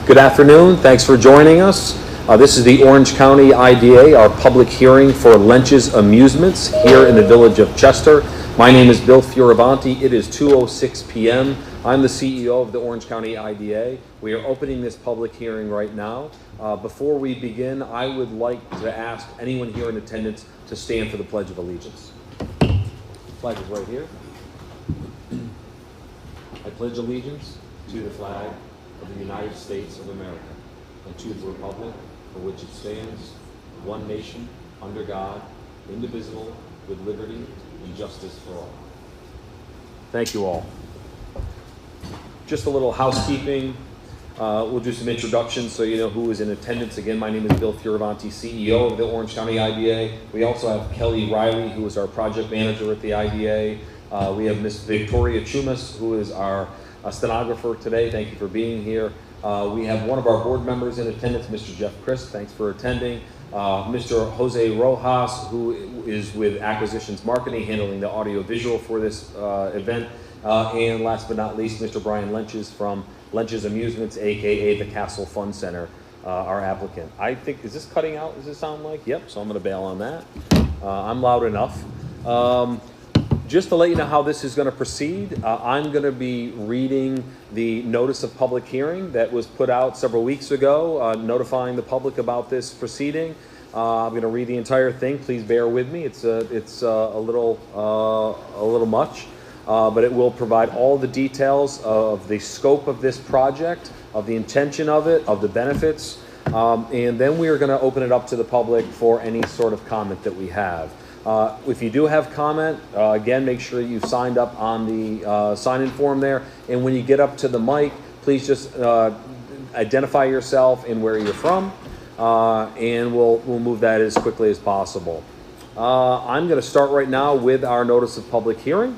Good afternoon. Thanks for joining us. This is the Orange County IDA, our public hearing for Leentjes Amusements here in the village of Chester. My name is Bill Fioravanti. It is 2:06 p.m. I'm the CEO of the Orange County IDA. We are opening this public hearing right now. Before we begin, I would like to ask anyone here in attendance to stand for the Pledge of Allegiance. The flag is right here. I pledge allegiance to the flag of the United States of America and to the republic for which it stands, one nation, under God, indivisible, with liberty and justice for all. Thank you all. Just a little housekeeping. We'll do some introductions so you know who is in attendance. Again, my name is Bill Fioravanti, CEO of the Orange County IDA. We also have Kelly Riley, who is our project manager at the IDA. We have Miss Victoria Chumas, who is our stenographer today. Thank you for being here. We have one of our board members in attendance, Mr. Jeff Christ. Thanks for attending. Mr. Jose Rojas, who is with Acquisitions Marketing, handling the audio-visual for this event. And last but not least, Mr. Brian Leentjes from Leentjes Amusements, aka the Castle Fun Center, our applicant. I think, is this cutting out? Does it sound like? Yep, so I'm going to bail on that. I'm loud enough. Just to let you know how this is going to proceed, I'm going to be reading the notice of public hearing that was put out several weeks ago, notifying the public about this proceeding. I'm going to read the entire thing. Please bear with me. It's a little much, but it will provide all the details of the scope of this project, of the intention of it, of the benefits, and then we are going to open it up to the public for any sort of comment that we have. If you do have comment, again, make sure you've signed up on the sign-in form there. And when you get up to the mic, please just identify yourself and where you're from, and we'll move that as quickly as possible. I'm going to start right now with our notice of public hearing.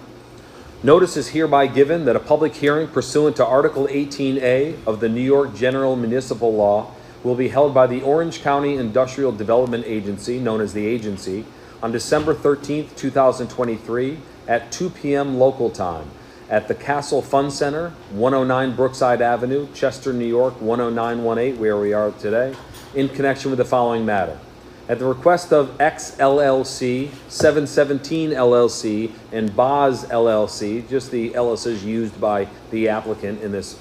Notice is hereby given that a public hearing pursuant to Article 18A of the New York General Municipal Law will be held by the Orange County Industrial Development Agency, known as the Agency, on December 13th, 2023 at 2 p.m. local time at the Castle Fun Center, 109 Brookside Avenue, Chester, New York, 10918, where we are today, in connection with the following matter. At the request of X LLC, 717 LLC, and Boz LLC, just the LLCs used by the applicant in this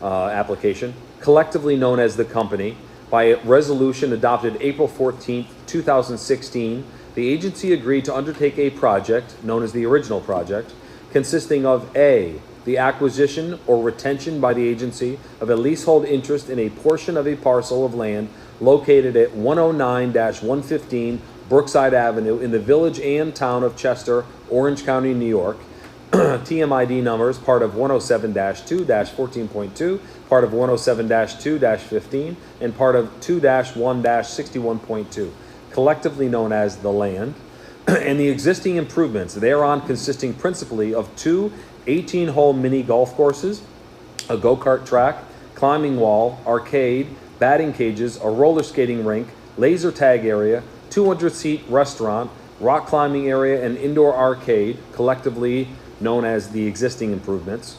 application, collectively known as the company, by a resolution adopted April 14th, 2016, the agency agreed to undertake a project, known as the original project, consisting of A, the acquisition or retention by the agency of a leasehold interest in a portion of a parcel of land located at 109-115 Brookside Avenue in the village and town of Chester, Orange County, New York, TMID numbers, part of 107-2-14.2, part of 107-2-15, and part of 2-1-61.2, collectively known as the land, and the existing improvements thereon consisting principally of two 18-hole mini golf courses, a go-kart track, climbing wall, arcade, batting cages, a roller skating rink, laser tag area, 200-seat restaurant, rock climbing area, and indoor arcade, collectively known as the existing improvements.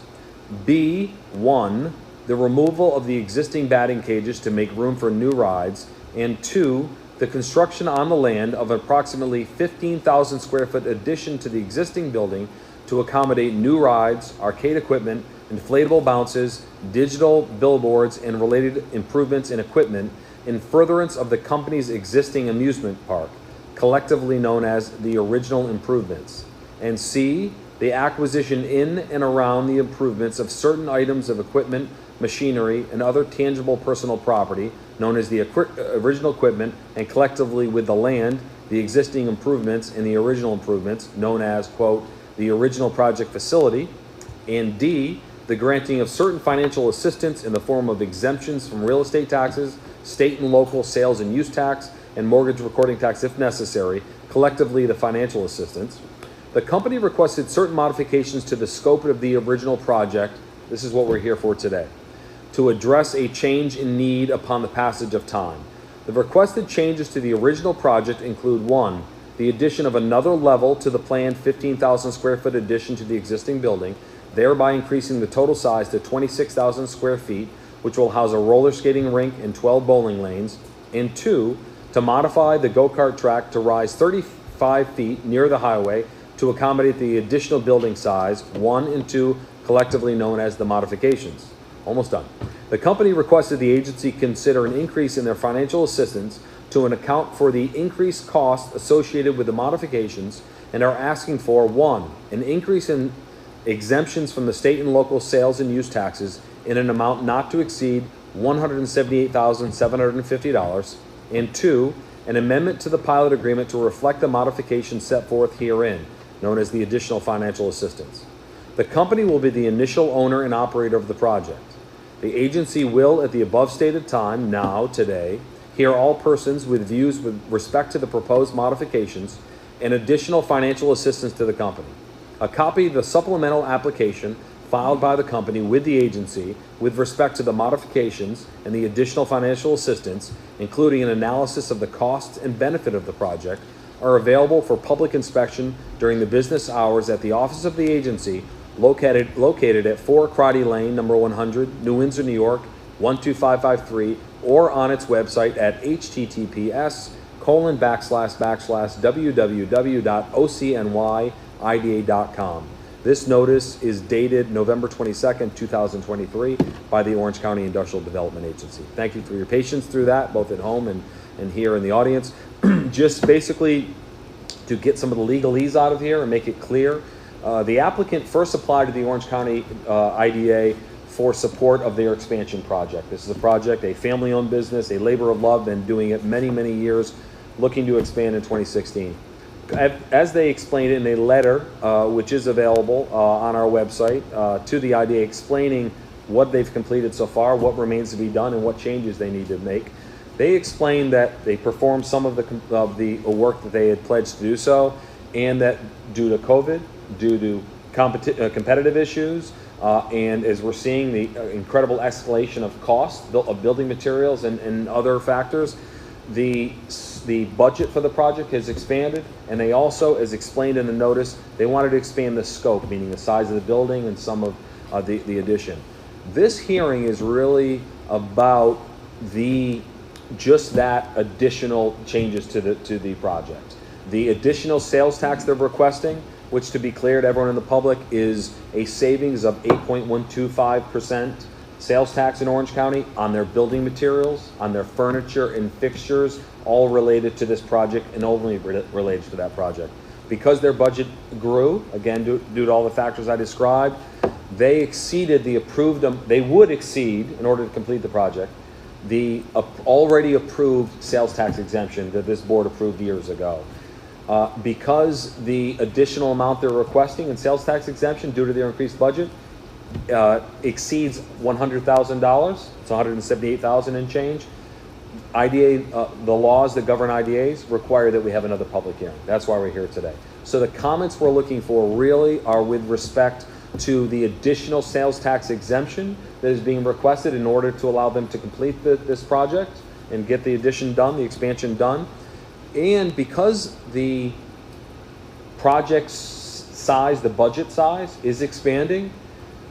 B, 1, the removal of the existing batting cages to make room for new rides. And 2, the construction on the land of approximately 15,000 square foot addition to the existing building to accommodate new rides, arcade equipment, inflatable bounces, digital billboards, and related improvements in equipment in furtherance of the company's existing amusement park, collectively known as the original improvements. And C, the acquisition in and around the improvements of certain items of equipment, machinery, and other tangible personal property, known as the original equipment, and collectively with the land, the existing improvements, and the original improvements, known as, quote, the original project facility. And D, the granting of certain financial assistance in the form of exemptions from real estate taxes, state and local sales and use tax, and mortgage recording tax if necessary, collectively the financial assistance. The company requested certain modifications to the scope of the original project. This is what we're here for today, to address a change in need upon the passage of time. The requested changes to the original project include 1, the addition of another level to the planned 15,000 square foot addition to the existing building, thereby increasing the total size to 26,000 square feet, which will house a roller skating rink and 12 bowling lanes, and 2, to modify the go-kart track to rise 35 feet near the highway to accommodate the additional building size, 1 and 2 collectively known as the modifications. Almost done. The company requested the agency consider an increase in their financial assistance to account for the increased cost associated with the modifications, and are asking for 1, an increase in exemptions from the state and local sales and use taxes in an amount not to exceed $178,750, and 2, an amendment to the pilot agreement to reflect the modifications set forth herein, known as the additional financial assistance. The company will be the initial owner and operator of the project. The agency will, at the above stated time, now, today, hear all persons with views with respect to the proposed modifications and additional financial assistance to the company. A copy of the supplemental application filed by the company with the agency with respect to the modifications and the additional financial assistance, including an analysis of the costs and benefit of the project, are available for public inspection during the business hours at the office of the agency located at 4 Crotty Lane, number 100, New Windsor, New York, 12553, or on its website at https://www.ocnyida.com. This notice is dated November 22nd, 2023 by the Orange County Industrial Development Agency. Thank you for your patience through that, both at home and here in the audience. Just basically to get some of the legalese out of here and make it clear, the applicant first applied to the Orange County IDA for support of their expansion project. This is a project, a family-owned business, a labor of love, been doing it many, many years, looking to expand in 2016. As they explained in a letter, which is available on our website, to the IDA, explaining what they've completed so far, what remains to be done, and what changes they need to make. They explained that they performed some of the work that they had pledged to do so, and that due to COVID, due to competitive issues, and as we're seeing the incredible escalation of cost of building materials and other factors, the budget for the project has expanded, and they also, as explained in the notice, they wanted to expand the scope, meaning the size of the building and some of the addition. This hearing is really about just that additional changes to the project. The additional sales tax they're requesting, which, to be clear to everyone in the public, is a savings of 8.125% sales tax in Orange County on their building materials, on their furniture and fixtures, all related to this project and only related to that project. Because their budget grew, again, due to all the factors I described, they exceeded the approved, they would exceed, in order to complete the project, the already approved sales tax exemption that this board approved years ago. Because the additional amount they're requesting in sales tax exemption due to their increased budget exceeds $100,000, it's $178,000 and change. IDA, the laws that govern IDAs require that we have another public hearing. That's why we're here today. So the comments we're looking for really are with respect to the additional sales tax exemption that is being requested in order to allow them to complete this project and get the addition done, the expansion done. And because the project size, the budget size is expanding,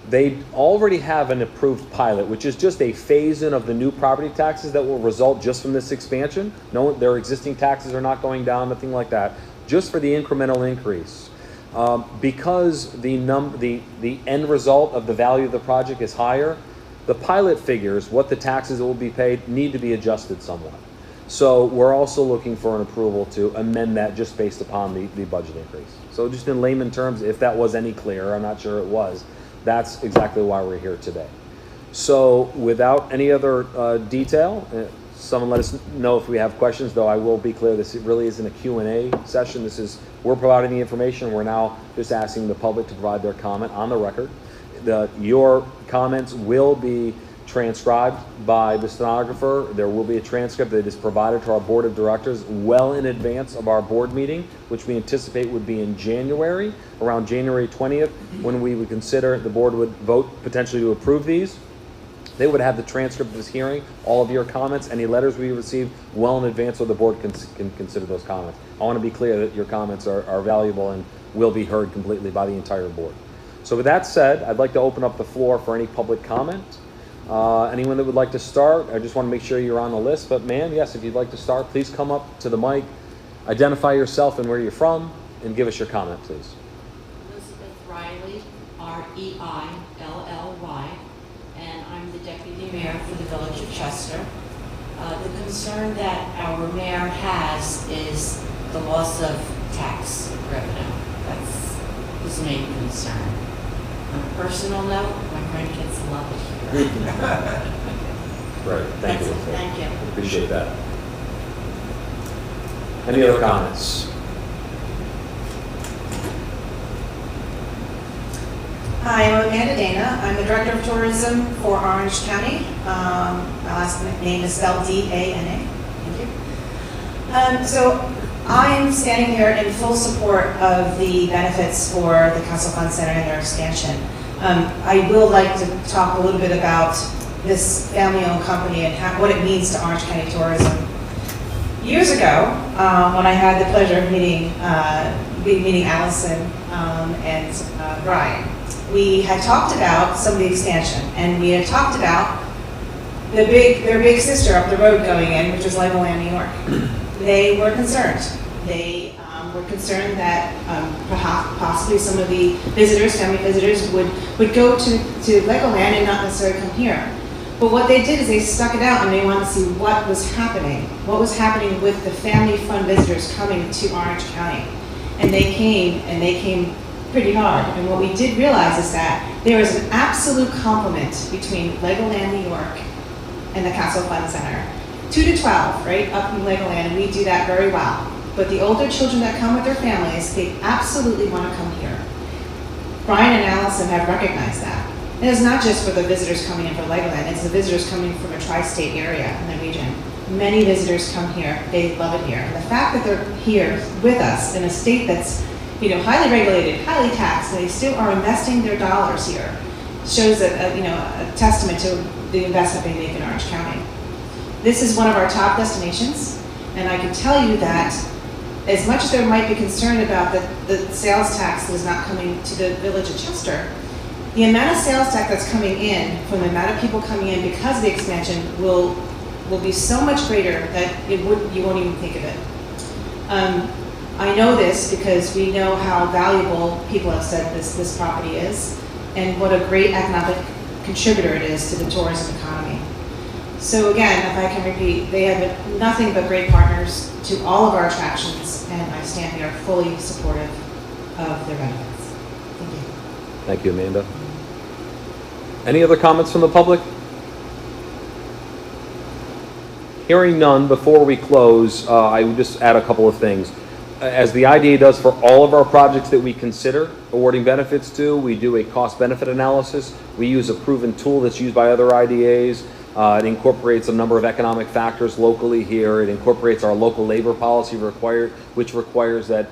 they already have an approved pilot, which is just a phase-in of the new property taxes that will result just from this expansion. No, their existing taxes are not going down, nothing like that, just for the incremental increase. Because the end result of the value of the project is higher, the pilot figures, what the taxes will be paid, need to be adjusted somewhat. So we're also looking for an approval to amend that just based upon the budget increase. So just in layman terms, if that was any clearer, I'm not sure it was, that's exactly why we're here today. So without any other detail, someone let us know if we have questions, though I will be clear, this really isn't a Q&A session. We're providing the information. We're now just asking the public to provide their comment on the record. Your comments will be transcribed by the stenographer. There will be a transcript that is provided to our board of directors well in advance of our board meeting, which we anticipate would be in January, around January 20th, when we would consider, the board would vote potentially to approve these. They would have the transcript of this hearing, all of your comments, any letters we receive well in advance so the board can consider those comments. I want to be clear that your comments are valuable and will be heard completely by the entire board. So with that said, I'd like to open up the floor for any public comment. Anyone that would like to start, I just want to make sure you're on the list. But ma'am, yes, if you'd like to start, please come up to the mic, identify yourself and where you're from, and give us your comment, please. Elizabeth Riley, R-E-I-L-L-Y, and I'm the Deputy Mayor for the Village of Chester. The concern that our mayor has is the loss of tax revenue. That's his main concern. On a personal note, my grandkids love it here. Right, thank you. Thank you. Appreciate that. Any other comments? Hi, I'm Amanda Dana. I'm the Director of Tourism for Orange County. My last name is spelled D-A-N-A. Thank you. So I'm standing here in full support of the benefits for the Council Fund Center and their expansion. I will like to talk a little bit about this family-owned company and what it means to Orange County tourism. Years ago, when I had the pleasure of meeting Allison and Brian, we had talked about some of the expansion, and we had talked about their big sister up the road going in, which was Legoland, New York. They were concerned. They were concerned that possibly some of the visitors, family visitors, would go to Legoland and not necessarily come here. But what they did is they stuck it out and they wanted to see what was happening with the family fun visitors coming to Orange County. And they came pretty hard. And what we did realize is that there is an absolute complement between Legoland, New York and the Castle Fun Center. 2 to 12, right, up in Legoland, and we do that very well. But the older children that come with their families, they absolutely want to come here. Brian and Allison have recognized that. And it's not just for the visitors coming in for Legoland, it's the visitors coming from a tri-state area in the region. Many visitors come here, they love it here. And the fact that they're here with us in a state that's highly regulated, highly taxed, and they still are investing their dollars here shows a testament to the investment they make in Orange County. This is one of our top destinations, and I can tell you that as much as there might be concern about the sales tax that is not coming to the Village of Chester, the amount of sales tax that's coming in from the amount of people coming in because of the expansion will be so much greater that you won't even think of it. I know this because we know how valuable people have said this property is, and what a great economic contributor it is to the tourism economy. So again, if I can repeat, they have been nothing but great partners to all of our attractions, and I stand here fully supportive of their benefits. Thank you. Thank you, Amanda. Any other comments from the public? Hearing none, before we close, I would just add a couple of things. As the IDA does for all of our projects that we consider awarding benefits to, we do a cost-benefit analysis. We use a proven tool that's used by other IDAs. It incorporates a number of economic factors locally here. It incorporates our local labor policy which requires that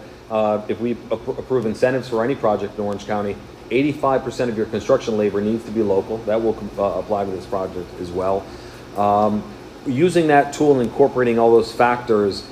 if we approve incentives for any project in Orange County, 85% of your construction labor needs to be local. That will apply to this project as well. Using that tool and incorporating all those factors,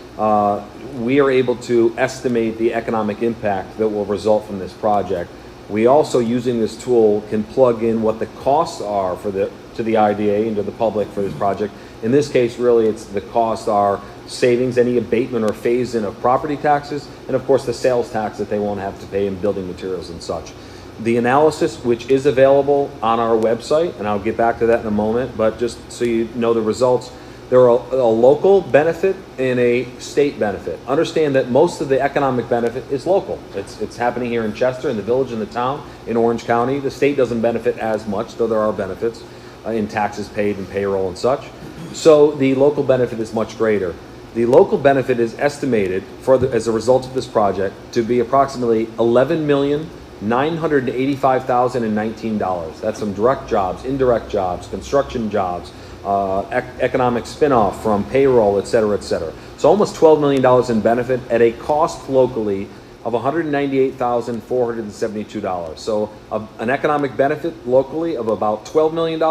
we are able to estimate the economic impact that will result from this project. We also, using this tool, can plug in what the costs are to the IDA and to the public for this project. In this case, really, it's the costs are savings, any abatement or phase-in of property taxes, and of course the sales tax that they won't have to pay in building materials and such. The analysis, which is available on our website, and I'll get back to that in a moment, but just so you know the results, there are a local benefit and a state benefit. Understand that most of the economic benefit is local. It's happening here in Chester, in the village, in the town, in Orange County. The state doesn't benefit as much, though there are benefits in taxes paid and payroll and such. So the local benefit is much greater. The local benefit is estimated as a result of this project to be approximately $11,985,019. That's from direct jobs, indirect jobs, construction jobs, economic spinoff from payroll, et cetera, et cetera. So almost $12 million in benefit at a cost locally of $198,472. So an economic benefit locally of about $12 million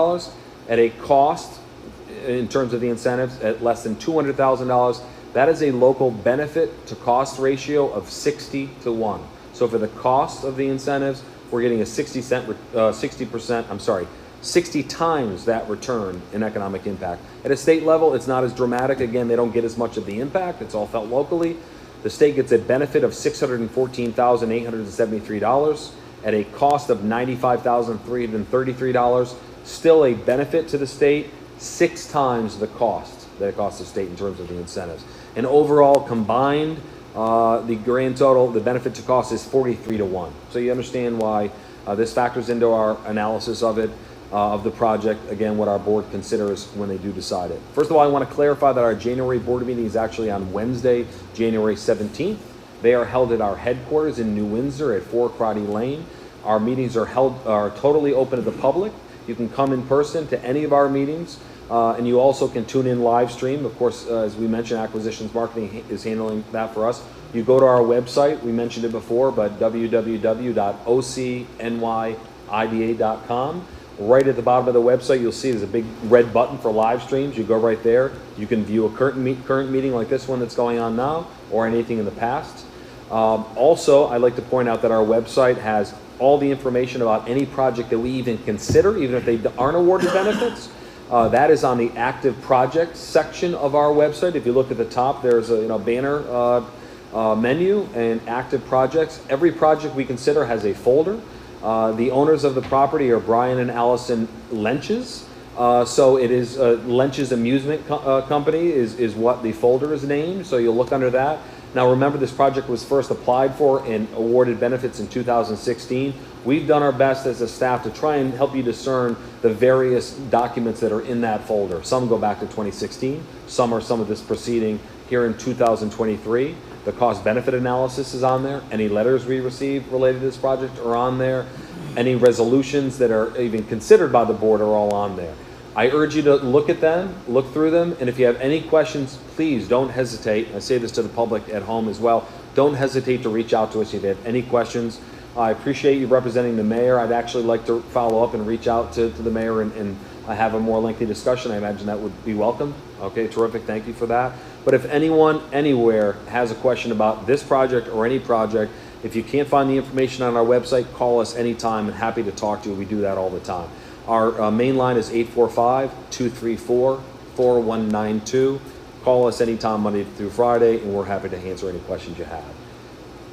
at a cost in terms of the incentives at less than $200,000. That is a local benefit to cost ratio of 60 to 1. So for the cost of the incentives, we're getting a 60%, 60 times that return in economic impact. At a state level, it's not as dramatic. Again, they don't get as much of the impact. It's all felt locally. The state gets a benefit of $614,873 at a cost of $95,333. Still a benefit to the state, 6 times the cost that it costs the state in terms of the incentives. And overall, combined, the grand total, the benefit to cost is 43 to 1. So you understand why this factors into our analysis of it, of the project, again, what our board considers when they do decide it. First of all, I want to clarify that our January board meeting is actually on Wednesday, January 17th. They are held at our headquarters in New Windsor at 4 Crotty Lane. Our meetings are totally open to the public. You can come in person to any of our meetings, and you also can tune in live stream. Of course, as we mentioned, Acquisitions Marketing is handling that for us. You go to our website, we mentioned it before, but www.ocnyida.com. Right at the bottom of the website, you'll see there's a big red button for live streams. You go right there. You can view a current meeting like this one that's going on now, or anything in the past. Also, I'd like to point out that our website has all the information about any project that we even consider, even if they aren't awarded benefits. That is on the active projects section of our website. If you look at the top, there's a banner menu and active projects. Every project we consider has a folder. The owners of the property are Brian and Allison Leentjes. So it is Leentjes Amusement Company is what the folder is named. So you'll look under that. Now remember, this project was first applied for and awarded benefits in 2016. We've done our best as a staff to try and help you discern the various documents that are in that folder. Some go back to 2016. Some are some of this proceeding here in 2023. The cost benefit analysis is on there. Any letters we received related to this project are on there. Any resolutions that are even considered by the board are all on there. I urge you to look at them, look through them, and if you have any questions, please don't hesitate. I say this to the public at home as well. Don't hesitate to reach out to us if you have any questions. I appreciate you representing the mayor. I'd actually like to follow up and reach out to the mayor and have a more lengthy discussion. I imagine that would be welcome. Okay, terrific. Thank you for that. But if anyone anywhere has a question about this project or any project, if you can't find the information on our website, call us anytime and happy to talk to you. We do that all the time. Our main line is 845-234-4192. Call us anytime, Monday through Friday, and we're happy to answer any questions you have.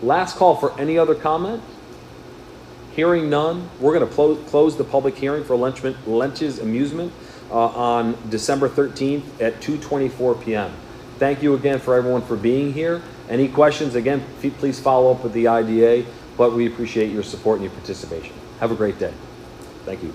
Last call for any other comment. Hearing none, we're going to close the public hearing for Leentjes Amusement on December 13th at 2:24 p.m. Thank you again for everyone for being here. Any questions, again, please follow up with the IDA, but we appreciate your support and your participation. Have a great day. Thank you.